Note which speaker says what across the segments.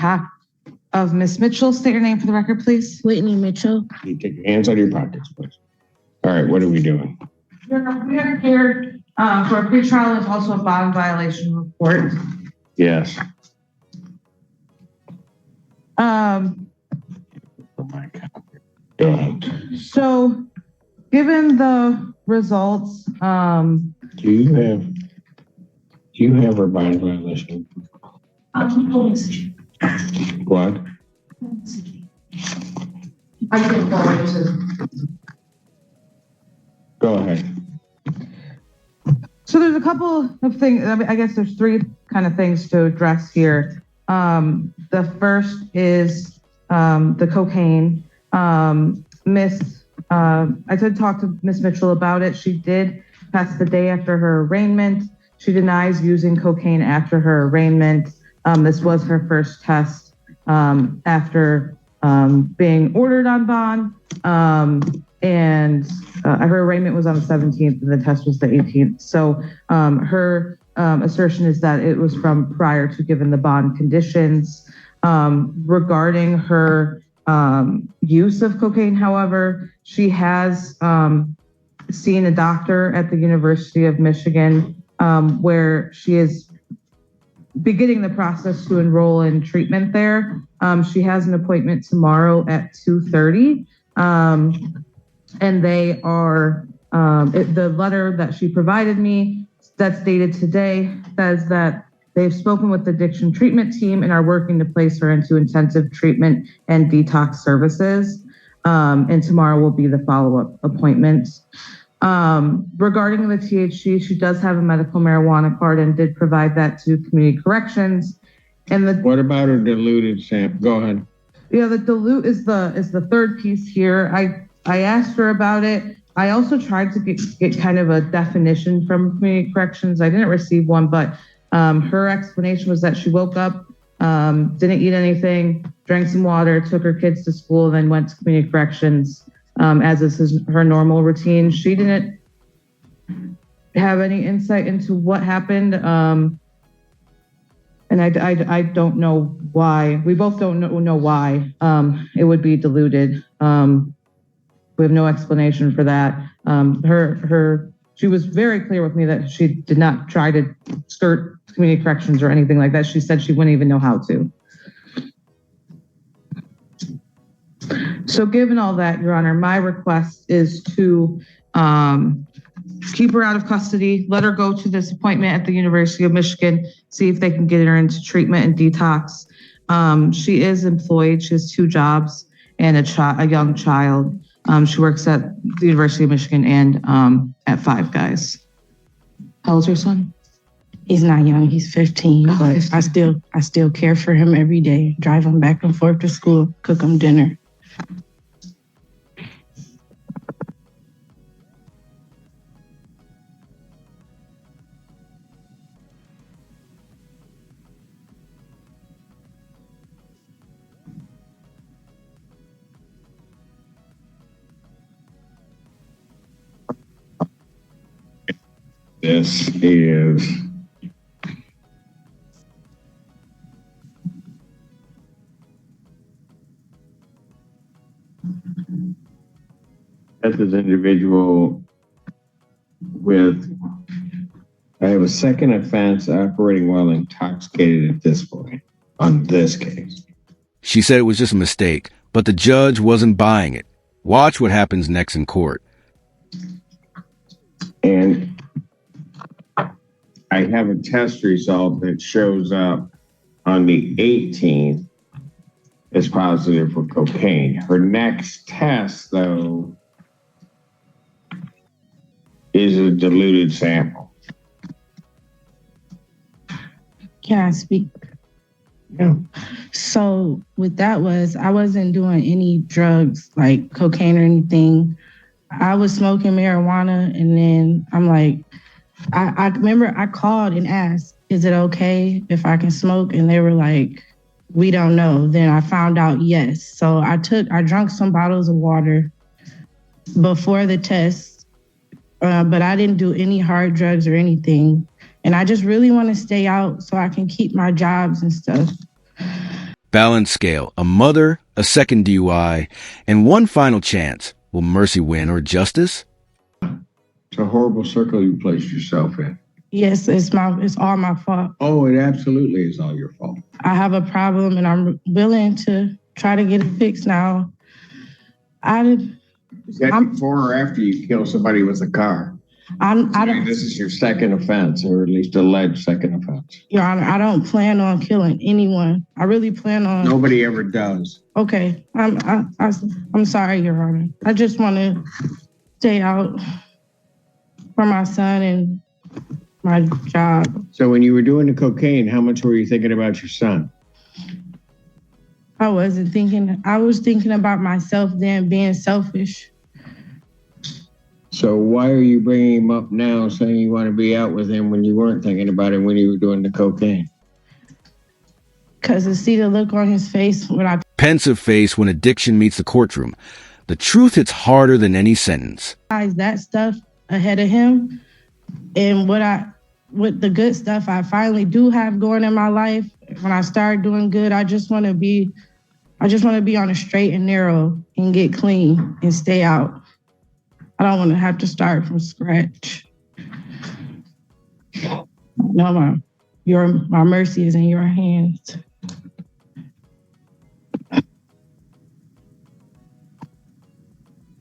Speaker 1: behalf of Ms. Mitchell. State your name for the record, please.
Speaker 2: Whitney Mitchell.
Speaker 3: You take your hands out of your pockets, please. All right, what are we doing?
Speaker 1: We are here for a pretrial and also a bond violation report.
Speaker 3: Yes.
Speaker 1: Oh
Speaker 3: my God. Go ahead.
Speaker 1: So, given the results,
Speaker 3: do you have a bond violation? What?
Speaker 1: I can forward to.
Speaker 3: Go ahead.
Speaker 1: So there's a couple of things. I guess there's three kind of things to address here. The first is the cocaine. I did talk to Miss Mitchell about it. She did pass the day after her arraignment. She denies using cocaine after her arraignment. This was her first test after being ordered on bond. And her arraignment was on the 17th and the test was the 18th. So her assertion is that it was from prior to given the bond conditions. Regarding her use of cocaine, however, she has seen a doctor at the University of Michigan where she is beginning the process to enroll in treatment there. She has an appointment tomorrow at 2:30. And they are, the letter that she provided me that's dated today says that they've spoken with the addiction treatment team and are working to place her into intensive treatment and detox services. And tomorrow will be the follow-up appointment. Regarding the THC, she does have a medical marijuana card and did provide that to community corrections. And
Speaker 3: what about her diluted sample? Go ahead.
Speaker 1: Yeah, the dilute is the third piece here. I asked her about it. I also tried to get kind of a definition from community corrections. I didn't receive one, but her explanation was that she woke up, didn't eat anything, drank some water, took her kids to school, then went to community corrections as is her normal routine. She didn't have any insight into what happened. And I don't know why. We both don't know why it would be diluted. We have no explanation for that. She was very clear with me that she did not try to skirt community corrections or anything like that. She said she wouldn't even know how to. So given all that, Your Honor, my request is to keep her out of custody, let her go to this appointment at the University of Michigan, see if they can get her into treatment and detox. She is employed. She has 2 jobs and a young child. She works at the University of Michigan and at Five Guys. How old's your son?
Speaker 2: He's not young. He's 15,
Speaker 1: Oh,
Speaker 2: but
Speaker 1: 15.
Speaker 2: I still care for him every day. Drive him back and forth to school, cook him dinner.
Speaker 3: This is individual with, I have a second offense operating while intoxicated at this point on this case.
Speaker 4: She said it was just a mistake, but the judge wasn't buying it. Watch what happens next in court.
Speaker 3: And I have a test result that shows up on the 18th as positive for cocaine. Her next test, though, is a diluted sample.
Speaker 2: Can I speak?
Speaker 3: Yeah.
Speaker 2: So with that I wasn't doing any drugs like cocaine or anything. I was smoking marijuana, and then I'm like, I remember I called and asked, is it okay if I can smoke? And they were like, we don't know. Then I found out yes. So I drank some bottles of water before the test, but I didn't do any hard drugs or anything. And I just really want to stay out so I can keep my jobs and stuff.
Speaker 4: Balance scale, a mother, a second DUI, and one final chance. Will Mercy win or justice?
Speaker 3: It's a horrible circle you placed yourself in.
Speaker 2: Yes, it's all my fault.
Speaker 3: Oh, it absolutely is all your fault.
Speaker 2: I have a problem and I'm willing to try to get it fixed now.
Speaker 3: Is that before or after you kill somebody with a car? This is your second offense, or at least alleged second offense.
Speaker 2: Your Honor, I don't plan on killing anyone. I really plan on.
Speaker 3: Nobody ever does.
Speaker 2: Okay, I'm sorry, Your Honor. I just want to stay out for my son and my job.
Speaker 3: So when you were doing the cocaine, how much were you thinking about your son?
Speaker 2: I wasn't thinking. I was thinking about myself then, being selfish.
Speaker 3: So why are you bringing him up now, saying you want to be out with him when you weren't thinking about it when you were doing the cocaine?
Speaker 2: Because to see the look on his face when I...
Speaker 4: Pensive face when addiction meets the courtroom. The truth hits harder than any sentence.
Speaker 2: ...that stuff ahead of him, and with the good stuff I finally do have going in my life, when I start doing good, I just want to be on a straight and narrow and get clean and stay out. I don't want to have to start from scratch. No, my mercy is in your hands.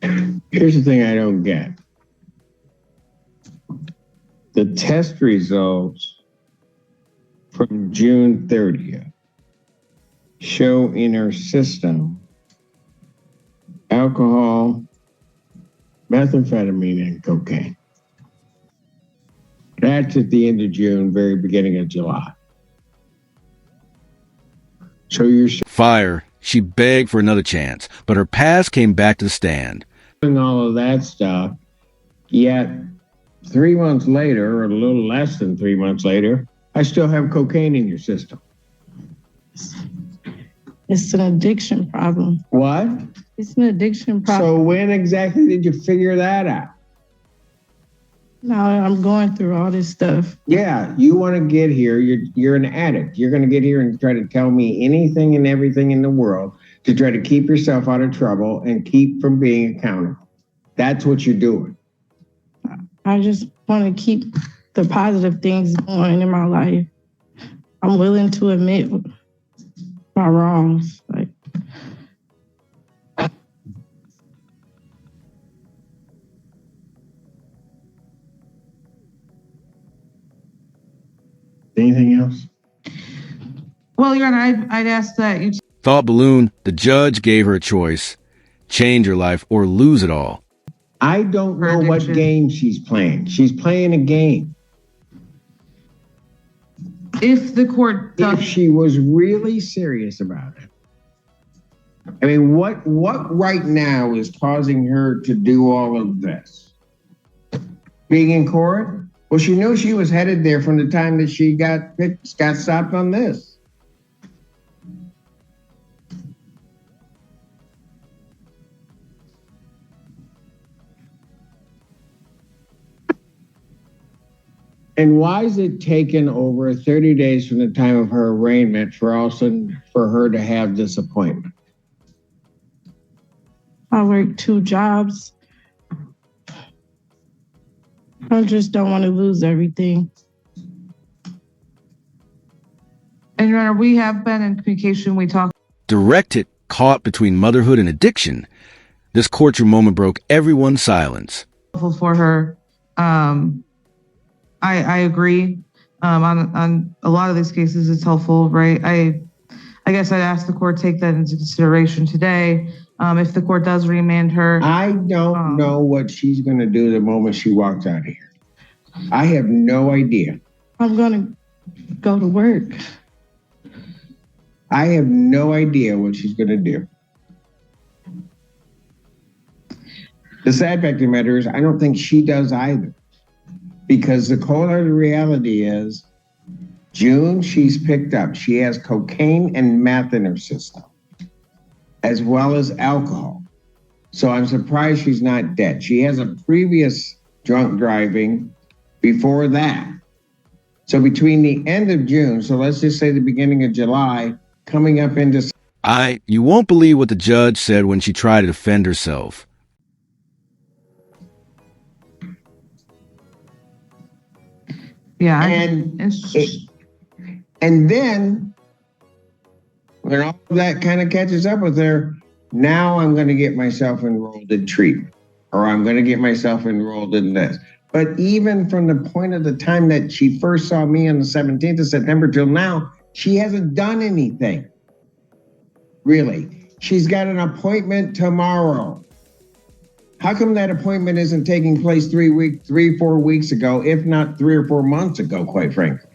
Speaker 3: Here's the thing I don't get. The test results from June 30th show in our system alcohol, methamphetamine, and cocaine. That's at the end of June, very beginning of July. So you're
Speaker 4: fire. She begged for another chance, but her past came back to the stand.
Speaker 3: Doing all of that stuff, yet 3 months later, or a little less than 3 months later, I still have cocaine in your system.
Speaker 2: It's an addiction problem.
Speaker 3: What?
Speaker 2: It's an addiction problem.
Speaker 3: So when exactly did you figure that out?
Speaker 2: Now I'm going through all this stuff.
Speaker 3: Yeah, you want to get here. You're an addict. You're going to get here and try to tell me anything and everything in the world to try to keep yourself out of trouble and keep from being accountable. That's what you're doing.
Speaker 2: I just want to keep the positive things going in my life. I'm willing to admit my wrongs.
Speaker 3: Anything else?
Speaker 1: Well, Your Honor, I'd ask that you...
Speaker 4: Thought balloon, the judge gave her a choice. Change her life or lose it all.
Speaker 3: I don't know what game she's playing. She's playing a game.
Speaker 1: If the court does...
Speaker 3: If she was really serious about it. I mean, what right now is causing her to do all of this? Being in court? Well, she knew she was headed there from the time that she got stopped on this. And why is it taken over 30 days from the time of her arraignment for her to have this appointment?
Speaker 2: I work 2 jobs. I just don't want to lose everything.
Speaker 1: And Your Honor, we have been in communication. We talked.
Speaker 4: Directed, caught between motherhood and addiction. This courtroom moment broke everyone's silence.
Speaker 1: For her. I agree. On a lot of these cases, it's helpful, right? I guess I'd ask the court to take that into consideration today. If the court does remand her.
Speaker 3: I don't know what she's going to do the moment she walks out of here. I have no idea.
Speaker 2: I'm going to go to work.
Speaker 3: I have no idea what she's going to do. The sad fact of the matter is, I don't think she does either. Because the cold hard reality is, June, she's picked up. She has cocaine and meth in her system, as well as alcohol. So I'm surprised she's not dead. She has a previous drunk driving before that. So between the end of June, so let's just say the beginning of July, coming up into.
Speaker 4: You won't believe what the judge said when she tried to defend herself.
Speaker 1: Yeah.
Speaker 3: And then when all of that kind of catches up with her, now I'm going to get myself enrolled in treatment, or I'm going to get myself enrolled in this. But even from the point of the time that she first saw me on the 17th of September till now, she hasn't done anything. Really. She's got an appointment tomorrow. How come that appointment isn't taking place 4 weeks ago, if not 3 or 4 months ago, quite frankly?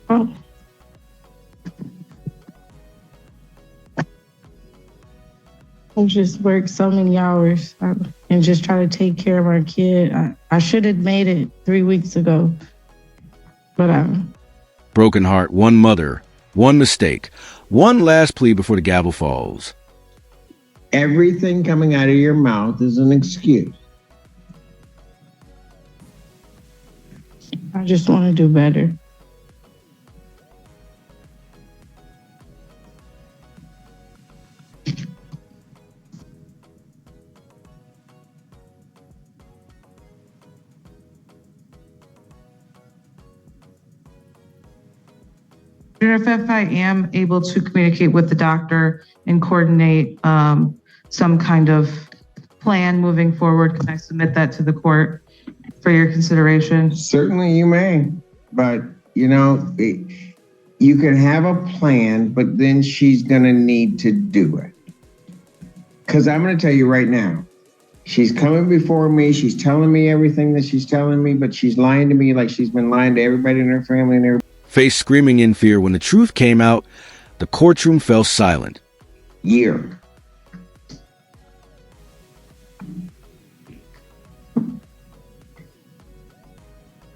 Speaker 2: Oh. I just worked so many hours and just try to take care of our kid. I should have made it 3 weeks ago, but
Speaker 4: Broken heart, one mother, one mistake, one last plea before the gavel falls.
Speaker 3: Everything coming out of your mouth is an excuse.
Speaker 2: I just want to do better.
Speaker 1: If I am able to communicate with the doctor and coordinate some kind of plan moving forward, can I submit that to the court for your consideration?
Speaker 3: Certainly you may, but you can have a plan, but then she's going to need to do it. Because I'm going to tell you right now, she's coming before me. She's telling me everything that she's telling me, but she's lying to me like she's been lying to everybody in her family and everybody.
Speaker 4: Faced screaming in fear when the truth came out, the courtroom fell silent.
Speaker 3: Year.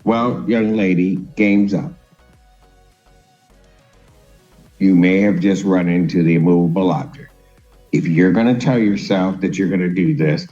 Speaker 3: Well, young lady, game's up. You may have just run into the immovable object. If you're going to tell yourself that you're going to do this,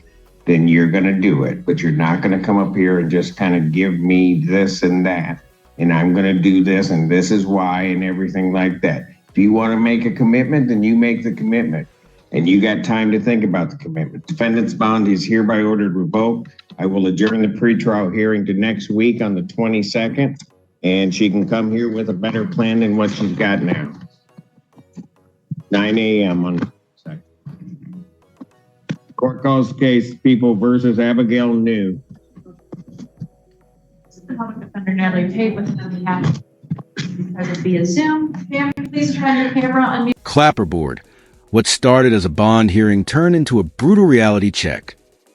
Speaker 3: then you're going to do it. But you're not going to come up here and just kind of give me this and that. And I'm going to do this, and this is why, and everything like that. If you want to make a commitment, then you make the commitment. And you got time to think about the commitment. Defendant's bond is hereby ordered revoked. I will adjourn the pretrial hearing to next week on the 22nd, and she can come here with a better plan than what she's got now. 9 a.m. on the 2nd. Court calls case People versus Abigail New.
Speaker 5: Public Defender Natalie Tate with on behalf of via Zoom. Ma'am, please turn your camera on mute.
Speaker 4: Clapperboard. What started as a bond hearing turned into a brutal reality check.